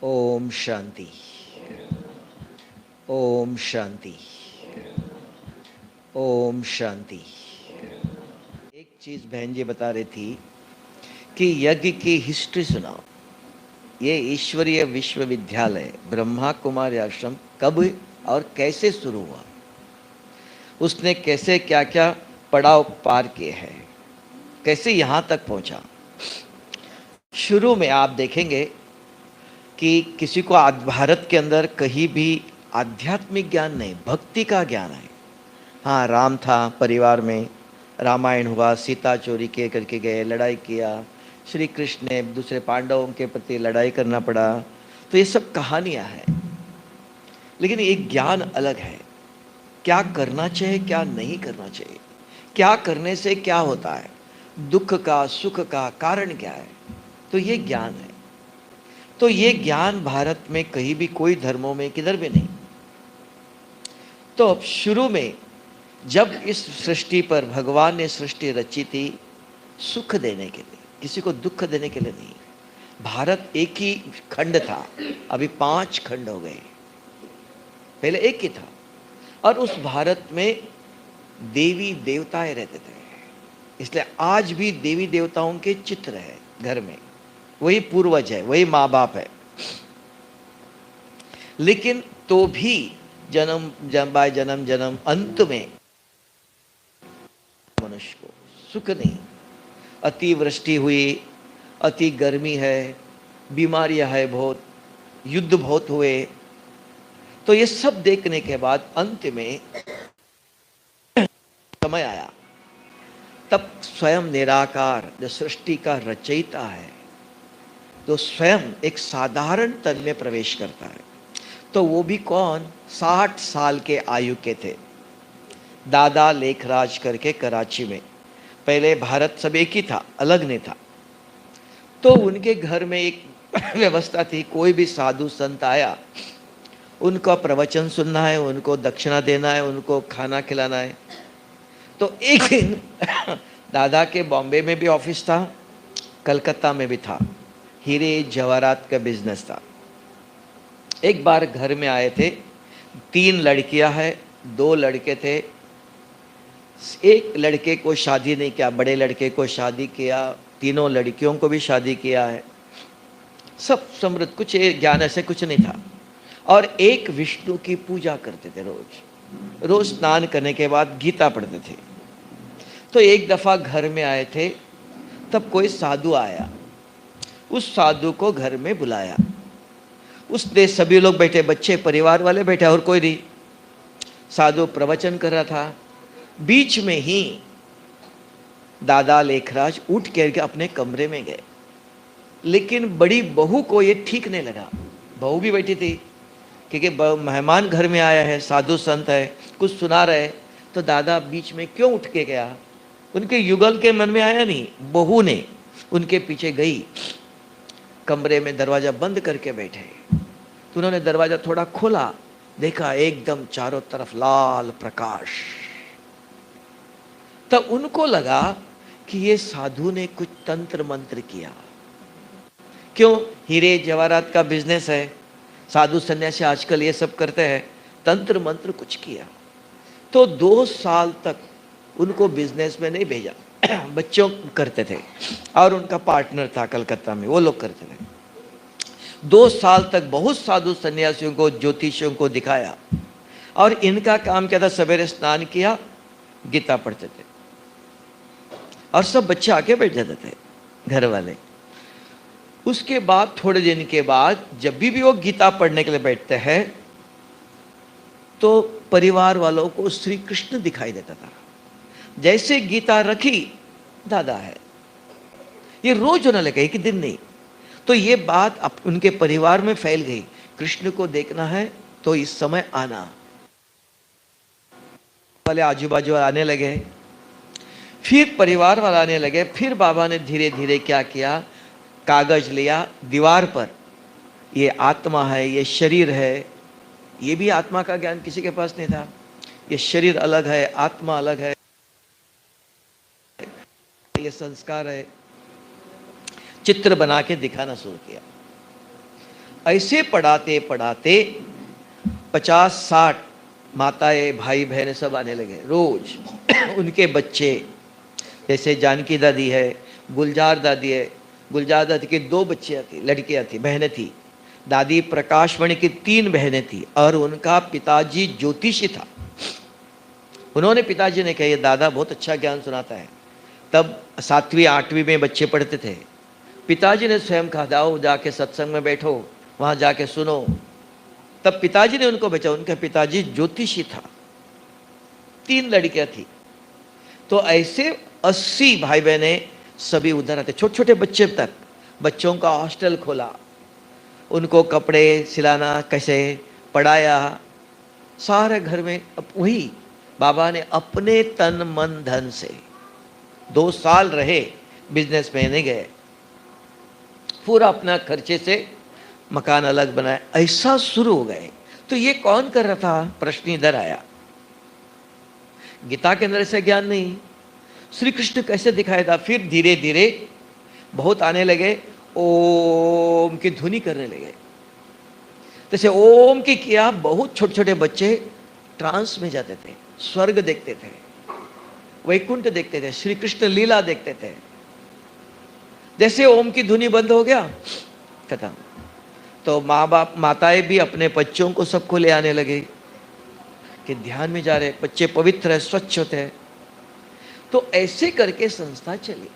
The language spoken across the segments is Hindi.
ओम शांति। ओम शांति। ओम शांति। एक चीज बहन जी बता रही थी कि यज्ञ की हिस्ट्री सुनाओ। ये ईश्वरीय विश्वविद्यालय ब्रह्मा कुमारी आश्रम कब और कैसे शुरू हुआ, उसने कैसे क्या क्या पड़ाव पार किए हैं, कैसे यहाँ तक पहुँचा। शुरू में आप देखेंगे कि किसी को भारत के अंदर कहीं भी आध्यात्मिक ज्ञान नहीं, भक्ति का ज्ञान है। हाँ, राम था परिवार में, रामायण हुआ, सीता चोरी के करके गए, लड़ाई किया, श्री कृष्ण ने दूसरे पांडवों के प्रति लड़ाई करना पड़ा। तो ये सब कहानियां हैं, लेकिन एक ज्ञान अलग है। क्या करना चाहिए, क्या नहीं करना चाहिए, क्या करने से क्या होता है, दुख का सुख का कारण क्या है, तो ये ज्ञान है। तो ये ज्ञान भारत में कहीं भी, कोई धर्मों में किधर भी नहीं। तो अब शुरू में जब इस सृष्टि पर भगवान ने सृष्टि रची थी सुख देने के लिए, किसी को दुख देने के लिए नहीं। भारत एक ही खंड था, अभी 5 खंड हो गए, पहले एक ही था। और उस भारत में देवी देवताएं रहते थे, इसलिए आज भी देवी देवताओं के चित्र है घर में, वही पूर्वज है, वही माँ बाप है। लेकिन तो भी जन्म बाय जन्म जन्म अंत में मनुष्य को सुख नहीं। अति वृष्टि हुई, अति गर्मी है, बीमारियां है बहुत, युद्ध बहुत हुए। तो ये सब देखने के बाद अंत में समय आया, तब स्वयं निराकार जो सृष्टि का रचयिता है, तो स्वयं एक साधारण तन में प्रवेश करता है। तो वो भी कौन, 60 साल के आयु के थे, दादा लेखराज करके कराची में। पहले भारत सब एक ही था, अलग नहीं था। तो उनके घर में एक व्यवस्था थी, कोई भी साधु संत आया, उनका प्रवचन सुनना है, उनको दक्षिणा देना है, उनको खाना खिलाना है। तो एक दिन दादा के बॉम्बे में भी ऑफिस था, कलकत्ता में भी था, हीरे जवाहरात का बिजनेस था। एक बार घर में आए थे, 3 लड़कियां हैं, 2 लड़के थे। एक लड़के को शादी नहीं किया, बड़े लड़के को शादी किया, तीनों लड़कियों को भी शादी किया है, सब समृद्ध, कुछ ज्ञान ऐसे कुछ नहीं था। और एक विष्णु की पूजा करते थे, रोज रोज स्नान करने के बाद गीता पढ़ते थे। तो एक दफा घर में आए थे, तब कोई साधु आया, उस साधु को घर में बुलाया। उसने, सभी लोग बैठे, बच्चे परिवार वाले बैठे और कोई नहीं। साधु प्रवचन कर रहा था, बीच में ही दादा लेखराज उठ के अपने कमरे में गए। लेकिन बड़ी बहू को ये ठीक नहीं लगा, बहू भी बैठी थी, क्योंकि मेहमान घर में आया है, साधु संत है, कुछ सुना रहे, तो दादा बीच में क्यों उठ के गया। उनके युगल के मन में आया नहीं, बहू ने उनके पीछे गई, कमरे में दरवाजा बंद करके बैठे। तो उन्होंने दरवाजा थोड़ा खोला, देखा एकदम चारों तरफ लाल प्रकाश। तब उनको लगा कि ये साधु ने कुछ तंत्र मंत्र किया। क्यों, हीरे जवाहरात का बिजनेस है, साधु सन्यासी आजकल ये सब करते हैं, तंत्र मंत्र कुछ किया। तो 2 साल तक उनको बिजनेस में नहीं भेजा, बच्चों करते थे, और उनका पार्टनर था कलकत्ता में, वो लोग करते थे। 2 साल तक बहुत साधु सन्यासियों को, ज्योतिषियों को दिखाया, और इनका काम क्या था, सवेरे स्नान किया, गीता पढ़ते थे, और सब बच्चे आके बैठ जाते थे, घर वाले। उसके बाद थोड़े दिन के बाद जब भी वो गीता पढ़ने के लिए बैठते हैं, तो परिवार वालों को श्री कृष्ण दिखाई देता था। जैसे गीता रखी, दादा है, ये रोज होने लगा, एक दिन नहीं। तो ये बात उनके परिवार में फैल गई, कृष्ण को देखना है तो इस समय आना। वाले आजू बाजू आने लगे, फिर परिवार वाले आने लगे। फिर बाबा ने धीरे धीरे क्या किया, कागज लिया, दीवार पर, ये आत्मा है, ये शरीर है, ये भी आत्मा का ज्ञान किसी के पास नहीं था, ये शरीर अलग है, आत्मा अलग है, ये संस्कार है, चित्र बना के दिखाना शुरू किया। ऐसे पढ़ाते पढ़ाते 50-60 माताएं भाई बहनें सब आने लगे रोज। उनके बच्चे, जैसे जानकी दादी है, गुलजार दादी है, गुलजार दादी की 2 बच्चियां थी, लड़कियां थी, बहनें थी। दादी प्रकाशमणि की 3 बहनें थी और उनका पिताजी ज्योतिषी था। उन्होंने, पिताजी ने कहा ये दादा बहुत अच्छा ज्ञान सुनाता है। तब 7वीं 8वीं में बच्चे पढ़ते थे। पिताजी ने स्वयं कहा जाओ जाके सत्संग में बैठो, वहां जाके सुनो। तब पिताजी ने उनको बचा, उनका पिताजी ज्योतिषी था, 3 लड़कियां थी। तो ऐसे 80 भाई बहने सभी उधर आते, छोटे छोटे बच्चे तक। बच्चों का हॉस्टल खोला, उनको कपड़े सिलाना, कैसे पढ़ाया, सारे घर में। अब वही बाबा ने अपने तन मन धन से 2 साल रहे, बिजनेस में नहीं गए, पूरा अपना खर्चे से मकान अलग बनाया, ऐसा शुरू हो गए। तो ये कौन कर रहा था, प्रश्न इधर आया। गीता के अंदर से ज्ञान नहीं, श्री कृष्ण कैसे दिखाया था। फिर धीरे धीरे बहुत आने लगे, ओम की ध्वनि करने लगे। जैसे ओम की किया, बहुत छोटे छोटे बच्चे ट्रांस में जाते थे, स्वर्ग देखते थे, वैकुंठ देखते थे, श्री कृष्ण लीला देखते थे। जैसे ओम की ध्वनि बंद हो गया, खत्म। तो माँ बाप, माताएं भी अपने बच्चों को सबको ले आने लगे कि ध्यान में जा रहे, बच्चे पवित्र है, स्वच्छ होते हैं। तो ऐसे करके संस्था चली।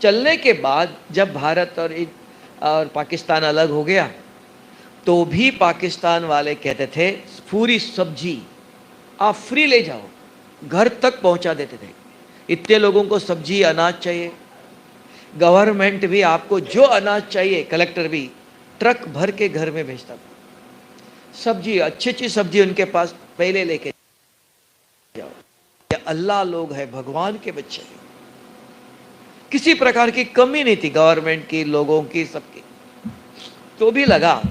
चलने के बाद जब भारत और पाकिस्तान अलग हो गया, तो भी पाकिस्तान वाले कहते थे पूरी सब्जी आप फ्री ले जाओ, घर तक पहुंचा देते थे। इतने लोगों को सब्जी अनाज चाहिए, गवर्नमेंट भी आपको जो अनाज चाहिए, कलेक्टर भी ट्रक भर के घर में भेजता था। सब्जी, अच्छी अच्छी सब्जी उनके पास पहले लेके जाओ। ये अल्लाह लोग है, भगवान के बच्चे हैं, किसी प्रकार की कमी नहीं थी गवर्नमेंट की, लोगों की, सबकी। तो भी लगा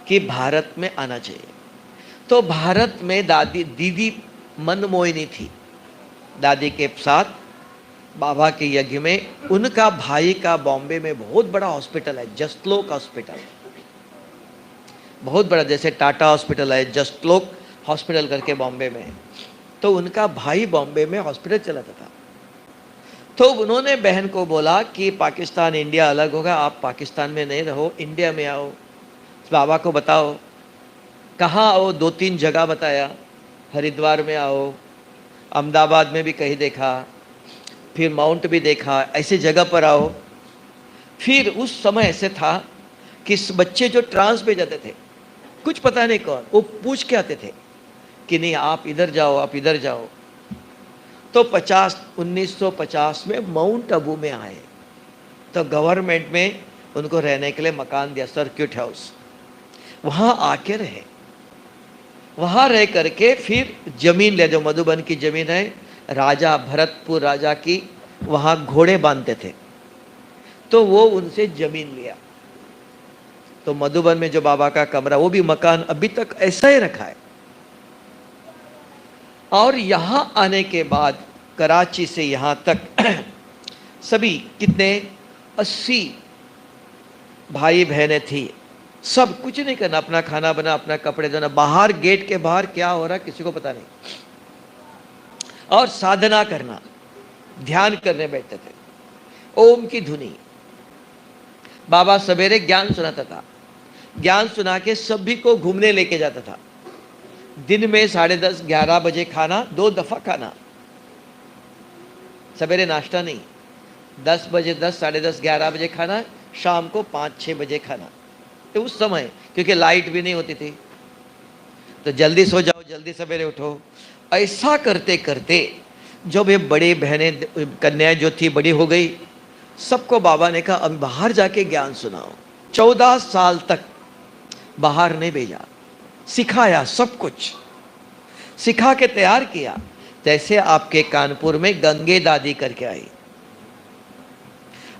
कि भारत में आना चाहिए। तो भारत में दीदी मनमोहिनी थी, दादी के साथ बाबा के यज्ञ में। उनका भाई का बॉम्बे में बहुत बड़ा हॉस्पिटल है, जस्टलोक हॉस्पिटल, बहुत बड़ा, जैसे टाटा हॉस्पिटल है, जस्टलोक हॉस्पिटल करके बॉम्बे में। तो उनका भाई बॉम्बे में हॉस्पिटल चलाता था। तो उन्होंने बहन को बोला कि पाकिस्तान इंडिया अलग होगा, आप पाकिस्तान में नहीं रहो, इंडिया में आओ, बाबा को बताओ। कहाँ आओ, 2-3 जगह बताया, हरिद्वार में आओ, अहमदाबाद में भी कहीं देखा, फिर माउंट भी देखा, ऐसे जगह पर आओ। फिर उस समय ऐसे था कि बच्चे जो ट्रांस पे जाते थे, कुछ पता नहीं कौन, वो पूछ के आते थे कि नहीं आप इधर जाओ, आप इधर जाओ। तो 1950 में माउंट आबू में आए, तो गवर्नमेंट में उनको रहने के लिए मकान दिया, सर्किट हाउस, वहाँ आके रहे। वहाँ रह करके फिर जमीन ले, जो मधुबन की जमीन है, राजा भरतपुर राजा की, वहाँ घोड़े बांधते थे, तो वो उनसे जमीन लिया। तो मधुबन में जो बाबा का कमरा, वो भी मकान अभी तक ऐसा ही रखा है। और यहाँ आने के बाद कराची से यहाँ तक सभी कितने 80 भाई बहनें थी। सब कुछ नहीं करना, अपना खाना बना, अपना कपड़े धोना, बाहर गेट के बाहर क्या हो रहा किसी को पता नहीं, और साधना करना, ध्यान करने बैठते थे, ओम की धुनी। बाबा सवेरे ज्ञान सुनाता था, ज्ञान सुना के सभी को घूमने लेके जाता था। दिन में 10:30-11 बजे खाना, 2 दफा खाना, सवेरे नाश्ता नहीं, 10 बजे, 10, 10:30, 11 बजे खाना, शाम को 5-6 बजे खाना। तो उस समय क्योंकि लाइट भी नहीं होती थी, तो जल्दी सो जाओ, जल्दी सवेरे उठो। ऐसा करते करते जब ये बड़ी बहनें, कन्याएं जो थी बड़ी हो गई, सबको बाबा ने कहा अब बाहर जाके ज्ञान सुनाओ। 14 साल तक बाहर नहीं भेजा, सिखाया, सब कुछ सिखा के तैयार किया। जैसे आपके कानपुर में गंगे दादी करके आई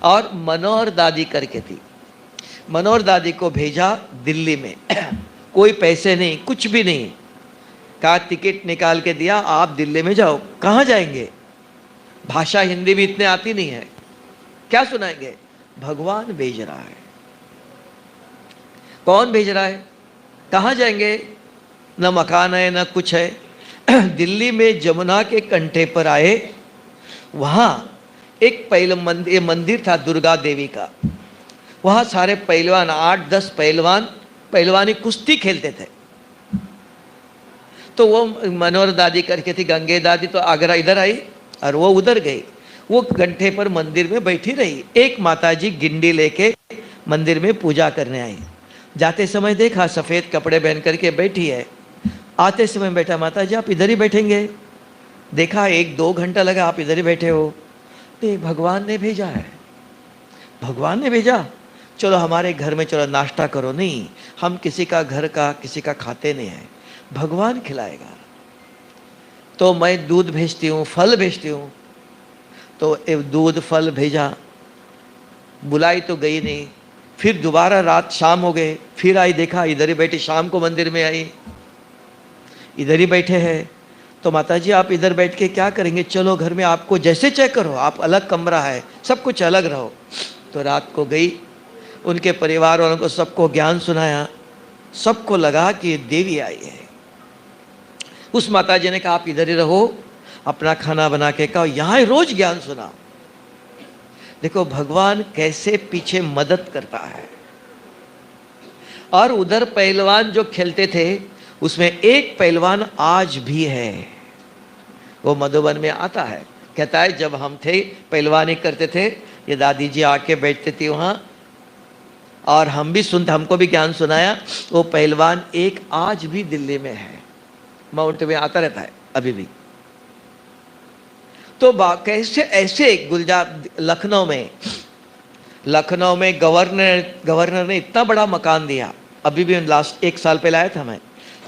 और मनोहर दादी करके थी, मनोहर दादी को भेजा दिल्ली में। कोई पैसे नहीं, कुछ भी नहीं, कहा टिकट निकाल के दिया, आप दिल्ली में जाओ। कहाँ जाएंगे, भाषा हिंदी भी इतने आती नहीं है, क्या सुनाएंगे, भगवान भेज रहा है। कौन भेज रहा है? कहाँ जाएंगे? न मकान है न कुछ है। दिल्ली में जमुना के कंठे पर आए, वहाँ एक मंदिर था दुर्गा देवी का। वहाँ सारे पहलवान, 8-10 पहलवान पहलवानी कुश्ती खेलते थे। तो वो मनोहर दादी करके थी, गंगे दादी तो आगरा इधर आई और वो उधर गई। वो घंटे पर मंदिर में बैठी रही। एक माताजी गिंडी लेके मंदिर में पूजा करने आई। जाते समय देखा सफेद कपड़े पहन करके बैठी है। आते समय बैठा, माता जी आप इधर ही बैठेंगे? देखा 1-2 घंटा लगा, आप इधर ही बैठे हो। तो भगवान ने भेजा है, भगवान ने भेजा, चलो हमारे घर में चलो नाश्ता करो। नहीं, हम किसी का घर का किसी का खाते नहीं है, भगवान खिलाएगा। तो मैं दूध भेजती हूँ, फल भेजती हूँ। तो दूध फल भेजा, बुलाई तो गई नहीं। फिर दोबारा रात शाम हो गए, फिर आई, देखा इधर ही बैठी, शाम को मंदिर में आई, इधर ही बैठे हैं। तो माता जी आप इधर बैठ के क्या करेंगे? चलो घर में आपको जैसे चेक करो, आप अलग कमरा है, सब कुछ अलग रहो। तो रात को गई, उनके परिवार वालों को सबको ज्ञान सुनाया। सबको लगा कि देवी आई है। उस माता जी ने कहा आप इधर ही रहो, अपना खाना बना के खाओ, यहाँ रोज ज्ञान सुना। देखो भगवान कैसे पीछे मदद करता है। और उधर पहलवान जो खेलते थे उसमें एक पहलवान आज भी है, वो मधुबन में आता है, कहता है जब हम थे पहलवानी करते थे, ये दादी जी आके बैठती थी वहाँ और हम भी सुनते, हमको भी ज्ञान सुनाया। वो पहलवान एक आज भी दिल्ली में है, माउंट में आता रहता है अभी भी। तो कैसे ऐसे गुलजार लखनऊ में गवर्नर ने इतना बड़ा मकान दिया। अभी भी लास्ट 1 साल पहले आया था मैं,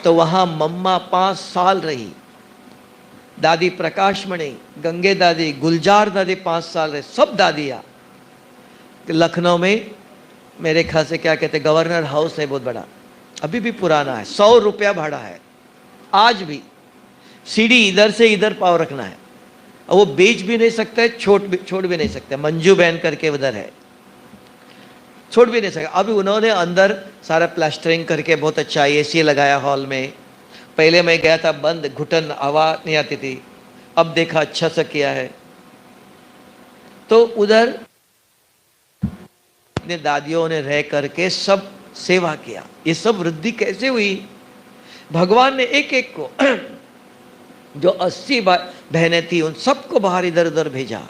तो वहाँ मम्मा 5 साल रही, दादी प्रकाशमणि, गंगे दादी, गुलजार दादी 5 साल रहे, सब दादियाँ। लखनऊ में मेरे ख्याल से क्या कहते, गवर्नर हाउस है बहुत बड़ा, अभी भी पुराना है, 100 रुपया भाड़ा है आज भी। सीढ़ी इधर से इधर पाव रखना है, और वो बेच भी नहीं सकते, छोड़ भी नहीं सकते। मंजू बहन करके उधर है, छोड़ भी नहीं सकते। अभी उन्होंने अंदर सारा प्लास्टरिंग करके बहुत अच्छा एसी लगाया हॉल में। पहले मैं गया था बंद, घुटन, हवा नहीं आती थी, अब देखा अच्छा सा किया है। तो उधर अपने दादियों ने रह करके सब सेवा किया। ये सब वृद्धि कैसे हुई? भगवान ने एक एक को जो 80 बहनें थी उन सबको बाहर इधर उधर भेजा।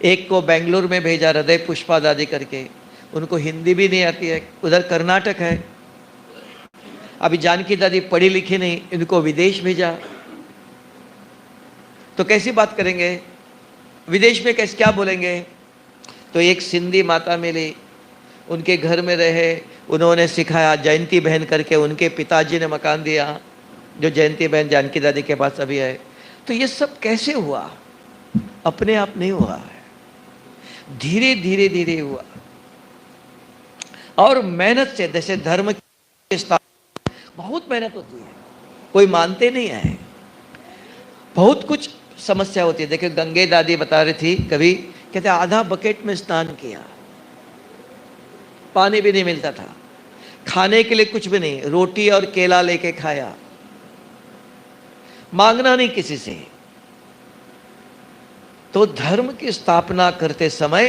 एक को बेंगलुरु में भेजा, हृदय पुष्पा दादी करके, उनको हिंदी भी नहीं आती है, उधर कर्नाटक है। अभी जानकी दादी पढ़ी लिखी नहीं, इनको विदेश भेजा। तो कैसी बात करेंगे विदेश में, कैसे क्या बोलेंगे? तो एक सिंधी माता मिली, उनके घर में रहे, उन्होंने सिखाया। जयंती बहन करके उनके पिताजी ने मकान दिया, जो जयंती बहन जानकी दादी के पास अभी है। तो ये सब कैसे हुआ? अपने आप नहीं हुआ है, धीरे धीरे धीरे हुआ। और मेहनत से, जैसे धर्म की स्थापना बहुत मेहनत होती है, कोई मानते नहीं है, बहुत कुछ समस्या होती है। देखिए गंगे दादी बता रही थी, कभी कहते आधा बकेट में स्नान किया, पानी भी नहीं मिलता था, खाने के लिए कुछ भी नहीं, रोटी और केला लेके खाया, मांगना नहीं किसी से। तो धर्म की स्थापना करते समय,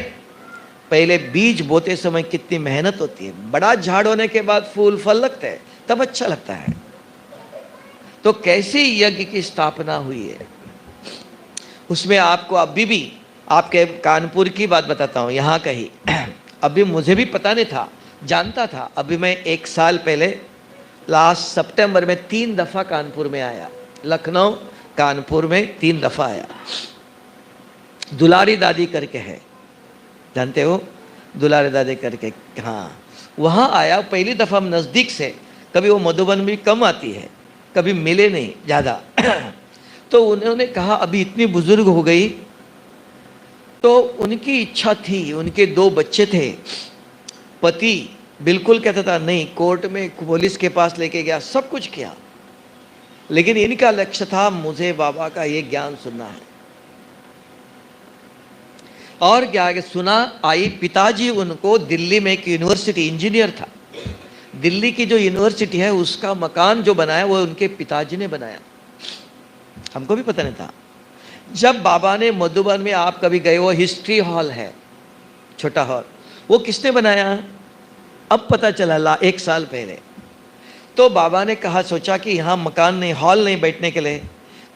पहले बीज बोते समय कितनी मेहनत होती है, बड़ा झाड़ होने के बाद फूल फल लगते हैं, तब अच्छा लगता है। तो कैसे यज्ञ की स्थापना हुई है, उसमें आपको अभी भी, आपके कानपुर की बात बताता हूं, यहाँ कहीं अभी मुझे भी पता नहीं था, जानता था। अभी मैं 1 साल पहले लास्ट सितंबर में 3 दफा कानपुर में आया, लखनऊ कानपुर में 3 दफा आया। दुलारी दादी करके है, जानते हो दुलारी दादी करके? हाँ, वहाँ आया पहली दफा नज़दीक से। कभी वो मधुबन में कम आती है, कभी मिले नहीं ज़्यादा। तो उन्होंने कहा अभी इतनी बुजुर्ग हो गई, तो उनकी इच्छा थी, उनके 2 बच्चे थे, पति बिल्कुल कहता था नहीं, कोर्ट में पुलिस के पास लेके गया, सब कुछ किया, लेकिन इनका लक्ष्य था मुझे बाबा का ये ज्ञान सुनना है। और क्या आगे सुना, आई, पिताजी उनको दिल्ली में एक यूनिवर्सिटी, इंजीनियर था, दिल्ली की जो यूनिवर्सिटी है उसका मकान जो बनाया वो उनके पिताजी ने बनाया, हमको भी पता नहीं था। जब बाबा ने मधुबन में, आप कभी गए हो, हिस्ट्री हॉल है, छोटा हॉल, वो किसने बनाया अब पता चला, 1 साल पहले। तो बाबा ने कहा, सोचा कि यहाँ मकान नहीं, हॉल नहीं बैठने के लिए,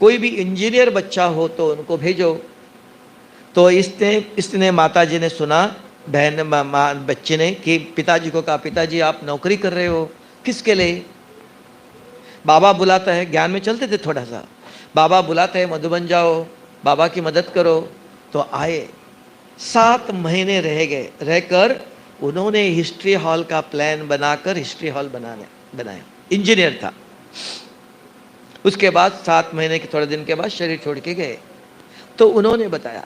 कोई भी इंजीनियर बच्चा हो तो उनको भेजो। तो इसने माता जी ने सुना, बहन बच्चे ने, कि पिताजी को कहा, पिताजी आप नौकरी कर रहे हो, किसके लिए? बाबा बुलाता है, ज्ञान में चलते थे थोड़ा सा, बाबा बुलाते हैं मधुबन जाओ, बाबा की मदद करो। तो आए, 7 महीने रह गए, रहकर उन्होंने हिस्ट्री हॉल का प्लान बनाकर हिस्ट्री हॉल बनाया। इंजीनियर था। उसके बाद 7 महीने के थोड़े दिन के बाद शरीर छोड़ के गए। तो उन्होंने बताया,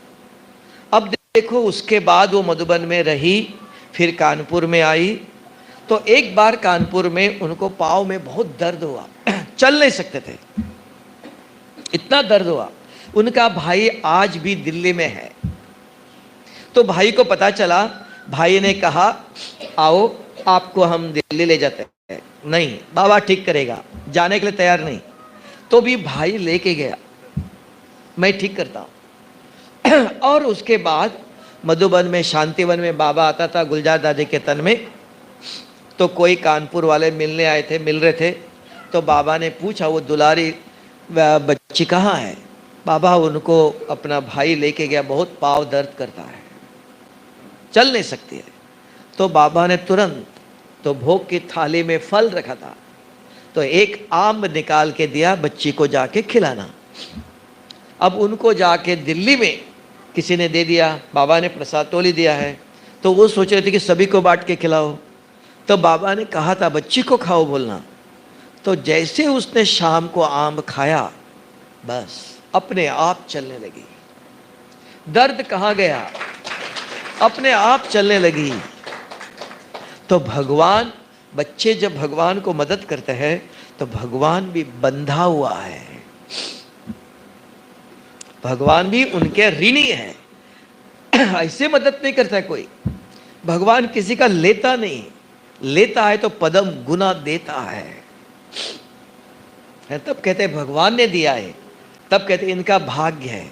अब देखो, उसके बाद वो मधुबन में रही, फिर कानपुर में आई। तो एक बार कानपुर में उनको पाँव में बहुत दर्द हुआ, चल नहीं सकते थे, इतना दर्द हुआ। उनका भाई आज भी दिल्ली में है। तो भाई को पता चला, भाई ने कहा, आओ आपको हम दिल्ली ले जाते हैं। नहीं, बाबा ठीक करेगा, जाने के लिए तैयार नहीं। तो भी भाई लेके गया, मैं ठीक करता हूं। और उसके बाद मधुबन में, शांतिवन में बाबा आता था, गुलजार दादी के तन में। तो कोई कानपुर वाले मिलने आए थे, मिल रहे थे। तो बाबा ने पूछा, वो दुलारी बच्ची कहाँ है? बाबा उनको अपना भाई लेके गया, बहुत पाँव दर्द करता है, चल नहीं सकती है। तो बाबा ने तुरंत, तो भोग की थाली में फल रखा था, तो एक आम निकाल के दिया, बच्ची को जाके खिलाना। अब उनको जाके दिल्ली में किसी ने दे दिया, बाबा ने प्रसाद तोली दिया है, तो वो सोच रहे थे कि सभी को बांट के खिलाओ। तो बाबा ने कहा था, बच्ची को खाओ बोलना। तो जैसे उसने शाम को आम खाया, बस अपने आप चलने लगी। दर्द कहाँ गया, अपने आप चलने लगी। तो भगवान, बच्चे जब भगवान को मदद करते हैं तो भगवान भी बंधा हुआ है, भगवान भी उनके ऋणी है। ऐसे मदद नहीं करता है कोई, भगवान किसी का लेता नहीं, लेता है तो पदम गुना देता है। तब कहते हैं भगवान ने दिया है, तब कहते हैं इनका भाग्य है।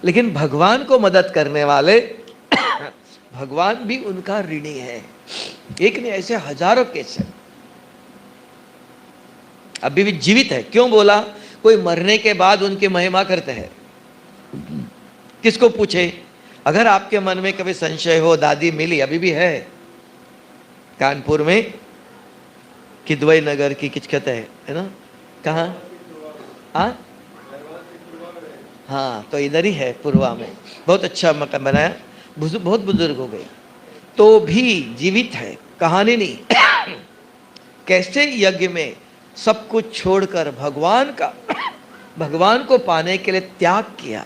लेकिन भगवान को मदद करने वाले भगवान भी उनका ऋणी है। एक नहीं, ऐसे हजारों केस है, अभी भी जीवित है। क्यों बोला? कोई मरने के बाद उनकी महिमा करते हैं। किसको पूछे? अगर आपके मन में कभी संशय हो, दादी मिली, अभी भी है कानपुर में, किदवई नगर की किच कहते है ना, कहाँ? हाँ, तो इधर ही है, पूर्वा में। बहुत अच्छा मकान बनाया, बहुत बुजुर्ग हो गए तो भी जीवित है, कहानी नहीं। कैसे यज्ञ में सब कुछ छोड़कर भगवान को पाने के लिए त्याग किया।